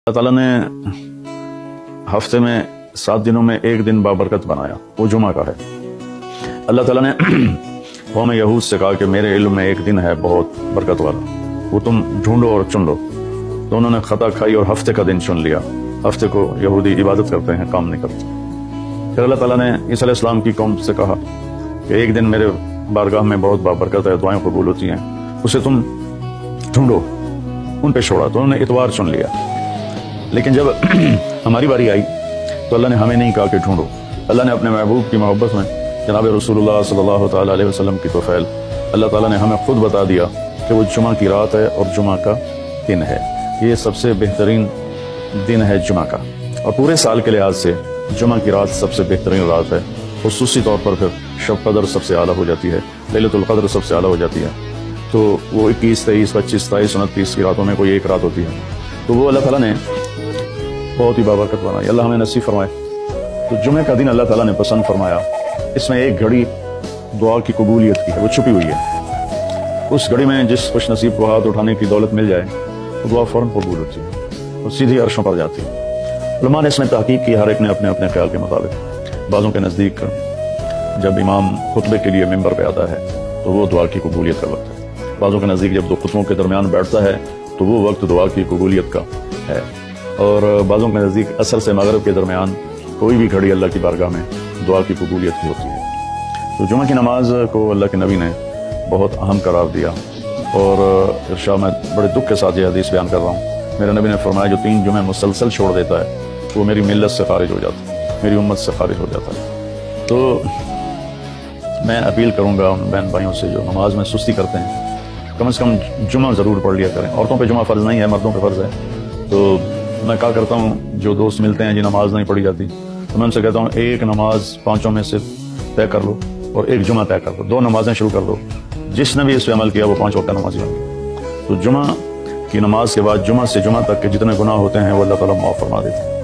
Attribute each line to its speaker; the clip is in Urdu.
Speaker 1: اللہ تعالیٰ نے ہفتے میں 7 دنوں میں ایک دن بابرکت بنایا، وہ جمعہ کا ہے۔ اللہ تعالیٰ نے قوم یہود سے کہا کہ میرے علم میں ایک دن ہے بہت برکت والا، وہ تم ڈھونڈو اور چن لو۔ تو انہوں نے خطا کھائی اور ہفتے کا دن چن لیا۔ ہفتے کو یہودی عبادت کرتے ہیں، کام نہیں کرتے۔ پھر اللہ تعالیٰ نے عیسیٰ علیہ السلام کی قوم سے کہا کہ ایک دن میرے بارگاہ میں بہت بابرکت ہے، دعائیں قبول ہوتی ہیں، اسے تم ڈھونڈو۔ ان پہ چھوڑا تو انہوں نے اتوار چن لیا۔ لیکن جب ہماری باری آئی تو اللہ نے ہمیں نہیں کہا کہ ڈھونڈو۔ اللہ نے اپنے محبوب کی محبت میں جناب رسول اللہ صلی اللہ تعالیٰ علیہ وسلم کی توفیل اللہ تعالیٰ نے ہمیں خود بتا دیا کہ وہ جمعہ کی رات ہے اور جمعہ کا دن ہے۔ یہ سب سے بہترین دن ہے جمعہ کا، اور پورے سال کے لحاظ سے جمعہ کی رات سب سے بہترین رات ہے۔ خصوصی طور پر پھر شب قدر سب سے اعلیٰ ہو جاتی ہے، لیلۃ القدر سب سے اعلیٰ ہو جاتی ہے۔ تو وہ 21، 23، 25، 27، 29 کی راتوں میں کوئی ایک رات ہوتی ہے، تو وہ اللہ تعالیٰ نے بہت ہی بابرکت بنائی۔ اللہ ہمیں نصیب فرمائے۔ تو جمعہ کا دن اللہ تعالیٰ نے پسند فرمایا، اس میں ایک گھڑی دعا کی قبولیت کی ہے، وہ چھپی ہوئی ہے۔ اس گھڑی میں جس خوش نصیب کو ہاتھ اٹھانے کی دولت مل جائے تو دعا فوراً قبول ہوتی ہے، وہ سیدھی عرشوں پر جاتی ہے۔ علماء نے اس میں تحقیق کی، ہر ایک نے اپنے اپنے خیال کے مطابق۔ بعضوں کے نزدیک جب امام خطبے کے لیے ممبر پہ آتا ہے تو وہ دعا کی قبولیت کا وقت ہے۔ بعضوں کے نزدیک جب دو خطبوں کے درمیان بیٹھتا ہے تو وہ وقت دعا کی قبولیت کا ہے، اور بعضوں کے نزدیک عصر سے مغرب کے درمیان کوئی بھی گھڑی اللہ کی بارگاہ میں دعا کی قبولیت کی ہوتی ہے۔ تو جمعہ کی نماز کو اللہ کے نبی نے بہت اہم قرار دیا، اور ارشاد میں بڑے دکھ کے ساتھ یہ حدیث بیان کر رہا ہوں۔ میرے نبی نے فرمایا جو 3 جمعے مسلسل چھوڑ دیتا ہے وہ میری ملت سے خارج ہو جاتا ہے، میری امت سے خارج ہو جاتا ہے۔ تو میں اپیل کروں گا ان بہن بھائیوں سے جو نماز میں سستی کرتے ہیں، کم از کم جمعہ ضرور پڑھ لیا کریں۔ عورتوں پہ جمعہ فرض نہیں ہے، مردوں پہ فرض ہے۔ تو میں کہا کرتا ہوں، جو دوست ملتے ہیں جن نماز نہیں پڑھی جاتی، تو میں ان سے کہتا ہوں ایک نماز 5 میں سے طے کر لو اور ایک جمعہ طے کر لو، 2 نمازیں شروع کر دو۔ جس نے بھی اس پہ عمل کیا وہ 5 وقت کا نمازی بن گیا۔ تو جمعہ کی نماز کے بعد جمعہ سے جمعہ تک کے جتنے گناہ ہوتے ہیں وہ اللہ تعالیٰ معاف فرما دیتے ہیں۔